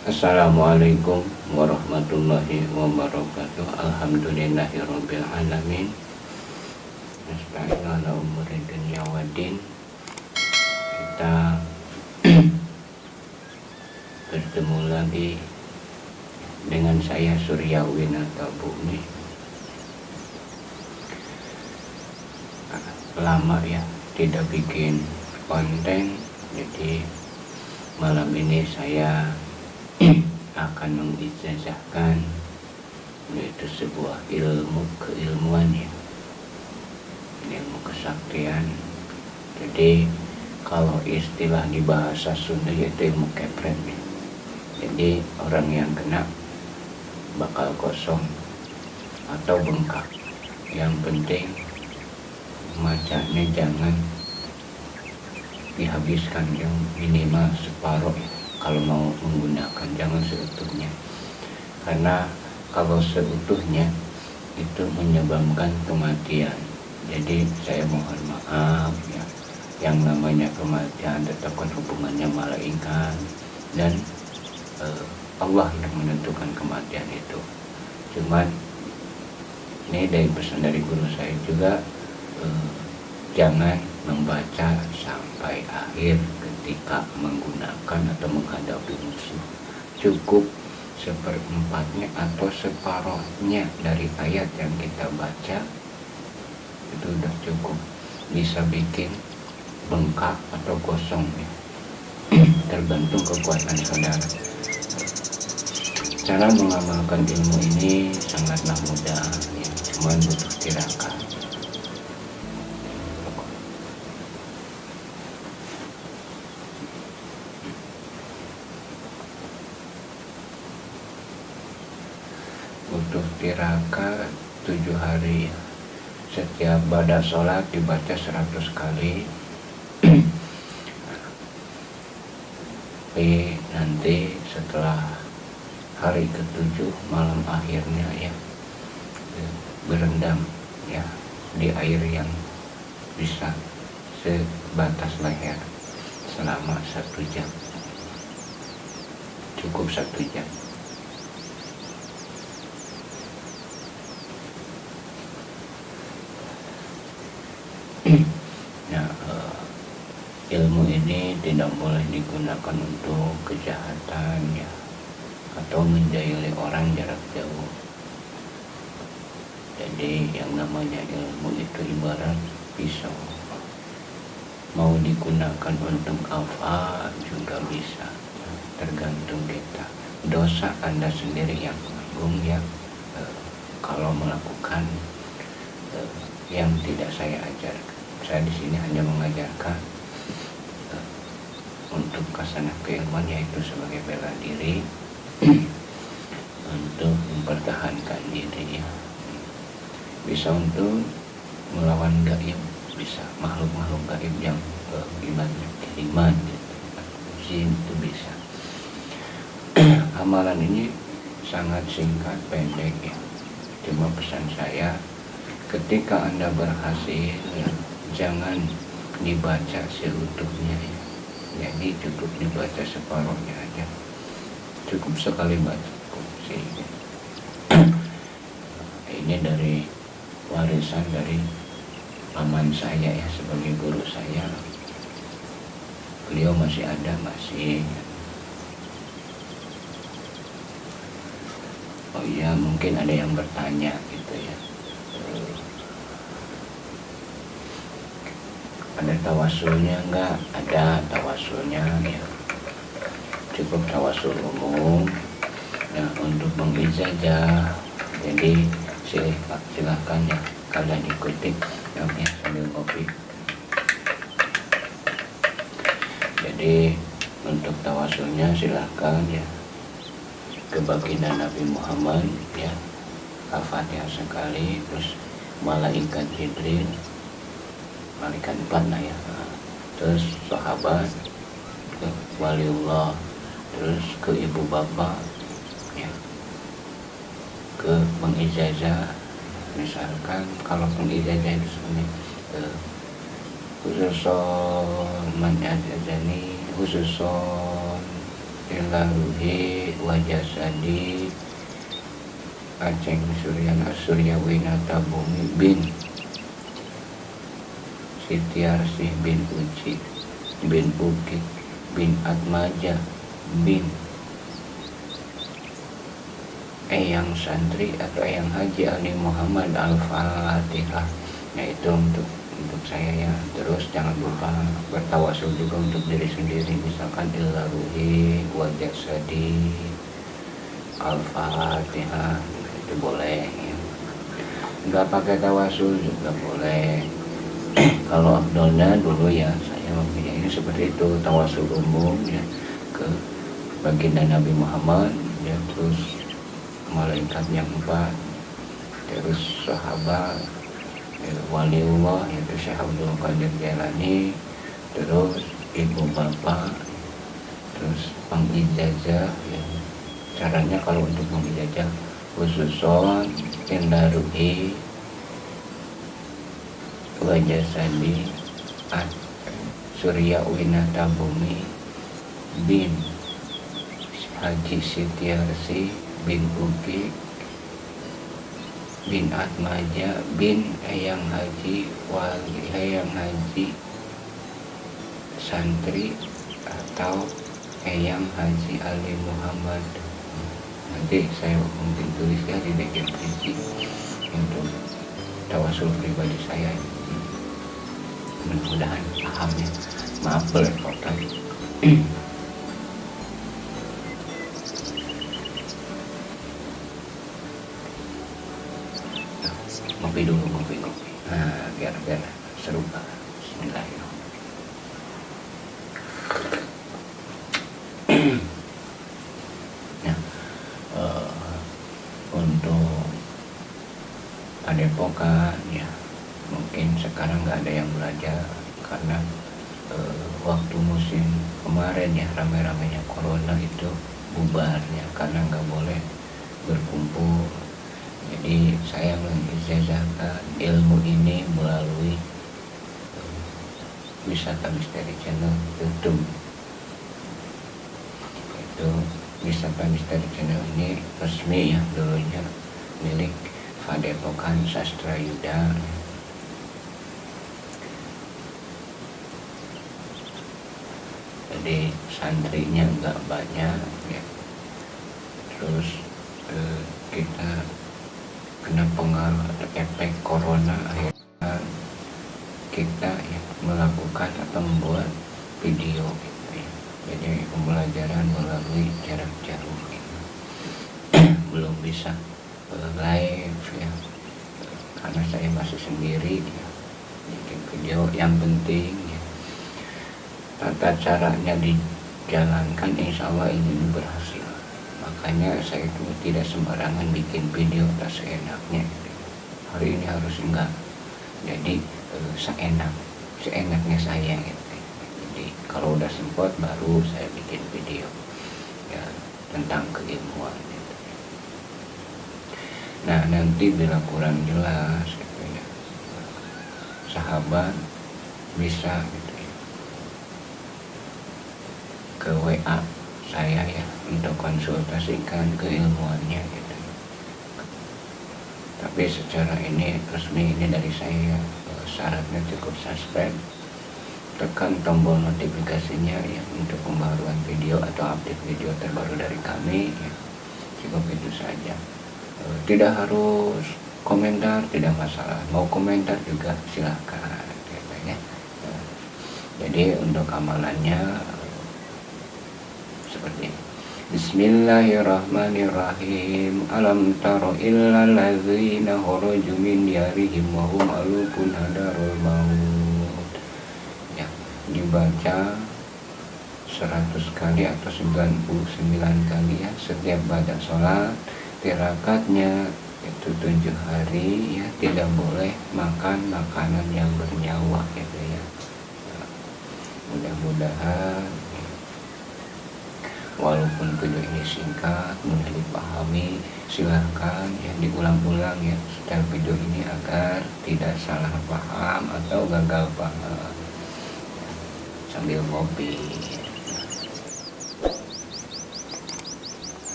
Assalamualaikum warahmatullahi wabarakatuh. Alhamdulillahirabbil alamin. Nasta'inu ala umuri dunya waddin. Kita bertemu lagi dengan saya Surya Winata Bumi. Lama ya tidak bikin konten, jadi malam ini saya akan mengijazahkan yaitu sebuah keilmuan ya, ilmu kesaktian. Jadi kalau istilah di bahasa Sunda yaitu ilmu kepret ya. Jadi orang yang kena bakal kosong atau bengkak. Yang penting macanya jangan dihabiskan, yang minimal separuh ya. Kalau mau menggunakan jangan seutuhnya, karena kalau seutuhnya itu menyebabkan kematian. Jadi saya mohon maaf ya, yang namanya kematian tetap hubungannya malaikat dan Allah yang menentukan kematian itu. Cuman ini dari pesan dari guru saya juga, jangan membaca sampai akhir ketika menggunakan atau menghadapi musuh. Cukup seperempatnya atau separuhnya dari ayat yang kita baca itu udah cukup, bisa bikin bengkak atau kosong ya. Tergantung kekuatan saudara. Cara mengamalkan ilmu ini sangatlah mudah ya, cuma butuh tirakat. Butuh tirakat 7 hari ya. Setiap ba'da sholat dibaca 100 kali. Tapi nanti setelah hari ke-7 malam akhirnya ya, berendam ya di air yang bisa sebatas leher selama 1 jam. Cukup 1 jam. Nah, ilmu ini tidak boleh digunakan untuk kejahatan ya, atau menjahili orang jarak jauh. Jadi yang namanya ilmu itu ibarat pisau, mau digunakan untuk apa juga bisa, tergantung kita. Dosa Anda sendiri yang menanggung ya, kalau melakukan yang tidak saya ajarkan. Saya di sini hanya mengajarkan untuk kasanah keilmuan, yaitu sebagai bela diri untuk mempertahankan diri ya. Bisa untuk melawan gaib, bisa makhluk-makhluk gaib yang ibaratnya kiriman gitu, jin itu bisa. Amalan ini sangat singkat pendek ya, cuma pesan saya ketika Anda berhasil ya, jangan dibaca seutuhnya ya. Jadi cukup dibaca separuhnya aja, cukup sekali baca sih. Ini dari warisan dari paman saya ya, sebagai guru saya. Beliau masih ada, masih. Oh iya, mungkin ada yang bertanya gitu ya, ada tawasulnya enggak? Ada tawasulnya ya, cukup tawasul umum. Nah, untuk mengijazah, jadi silahkan ya, kalian ikuti ya, sambil ngopi. Jadi untuk tawasulnya silahkan ya, ke baginda Nabi Muhammad ya, Al-Fatihah sekali, terus malaikat Jibril, malaikat 4 lah ya, terus sahabat, ke waliullah, terus ke ibu bapak ya, ke pengijazah. Misalkan kalau pengijazah itu sebenarnya khususon man ajazani, khususon ila ruhi wa jasadi Aceng Suryana Surya Winata Bumi bin Sitiarsih bin Uci bin Ukik bin Atmaja bin Eyang Santri atau Eyang Haji Ali Muhammad Al-Fatihah. Nah itu untuk saya ya. Terus jangan lupa bertawasul juga untuk diri sendiri, misalkan ila ruhi wa jasadi Al-Fatihah, itu boleh ya. Nggak pakai tawasul juga boleh. Kalau afdolnya dulu ya saya mempunyai ini seperti itu, tawasul umum ya ke baginda Nabi Muhammad ya, terus malaikat yang 4, terus sahabat ya, waliullah yaitu Syekh Abdul Qadir Jailani, terus ibu bapak, terus pengijazah ya. Caranya kalau untuk mengijazah khususon inda ruhi wa jasadi Surya Winata Bumi bin Haji Sitiarsi bin Uki bin Atmaja bin Eyang Haji Wali Eyang Haji Santri atau Eyang Haji Ali Muhammad. Nanti saya mungkin tulis ya di deskripsi untuk tawasul pribadi saya. Mudah-mudahan paham ya. Maaf belepotan. Ngopi dulu, ngopi. Nah, biar seru Pak. Bismillahirrahmanirrahim. Nah, untuk padepokan ya mungkin sekarang nggak ada yang belajar karena waktu musim kemarin ya rame-ramenya corona itu bubarnya karena nggak boleh berkumpul. Jadi saya mengijazahkan ilmu ini melalui Wisata Misteri Channel YouTube. Itu Wisata Misteri Channel ini resmi ya, dulunya milik Padepokan Sastra Yuda. Jadi santrinya nggak banyak ya. Terus kita kena pengaruh atau efek corona, akhirnya kita ya melakukan atau membuat video gitu ya. Jadi pembelajaran melalui jarak jauh gitu. Belum bisa live ya karena saya masih sendiri ya. Bikin video yang penting ya tata caranya dijalankan, insya Allah ini berhasil. Makanya saya itu tidak sembarangan bikin video tak seenaknya. Hari ini harus enggak, jadi seenaknya saya gitu. Jadi kalau udah sempat baru saya bikin video ya tentang keilmuan gitu. Nah nanti bila kurang jelas gitu ya, sahabat bisa gitu ya ke WA saya ya untuk konsultasikan keilmuannya gitu. Tapi secara ini resmi ini dari saya, syaratnya cukup subscribe, tekan tombol notifikasinya ya untuk pembaruan video atau update video terbaru dari kami ya. Cukup itu saja. Tidak harus komentar, tidak masalah. Mau komentar juga silakan gitu ya. Jadi untuk amalannya seperti ini. Bismillahirrahmanirrahim. Alam taro illal ladzina kharaju min diyarihim wa hum alufun hadarul maut. Ya, dibaca 100 kali atau 99 kali ya setiap baca sholat. Tirakatnya itu 7 hari ya, tidak boleh makan makanan yang bernyawa gitu ya. Mudah-mudahan walaupun video ini singkat mudah dipahami, silahkan ya diulang-ulang ya setelah video ini agar tidak salah paham atau gagal paham. Sambil ngopi.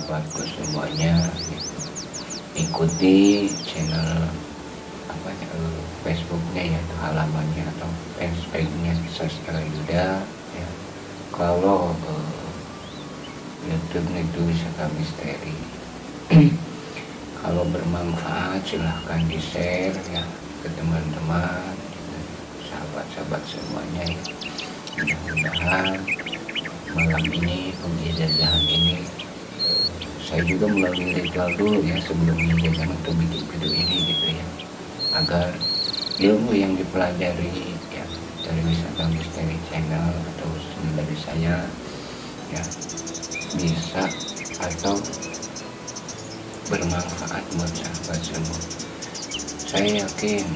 sahabatku semuanya, ikuti channel Facebooknya ya, halamannya atau fanspage-nya Sastra Yuda ya. Kalau YouTube-nya itu Wisata Misteri. Kalau bermanfaat silahkan di share ya ke teman-teman, sahabat-sahabat semuanya ya. Mudah-mudahan malam ini pengijazahan ini saya juga melalui ritual dulu ya sebelum ijazah untuk bikin video ini gitu ya, agar ilmu yang dipelajari ya dari Wisata Misteri Channel atau dari saya ya bisa atau bermanfaat buat sahabat semua. Saya yakin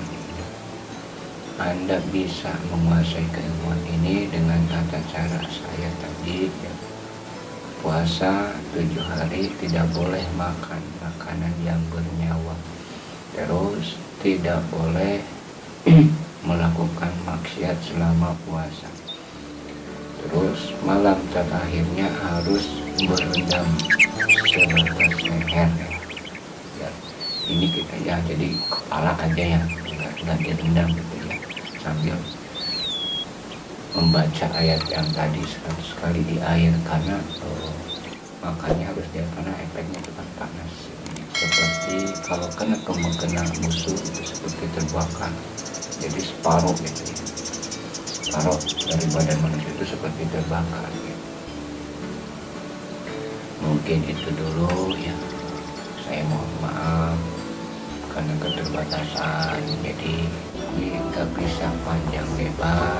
Anda bisa menguasai keilmuan ini dengan tata cara saya tadi ya. Puasa 7 hari tidak boleh makan makanan yang bernyawa, terus tidak boleh melakukan maksiat selama puasa, terus malam terakhirnya harus berendam sebatas leher ya. Ini kita ya jadi kepala aja ya, nggak direndam gitu ya, sambil membaca ayat yang tadi 100 kali di air, karena makanya harus dia, karena efeknya itu kan panas seperti kalau kena musuh itu seperti terbakar, jadi separuh gitu ya, separuh dari badan manusia itu seperti terbakar ya. Mungkin itu dulu ya, saya mohon maaf karena keterbatasan, jadi ini nggak bisa panjang lebar.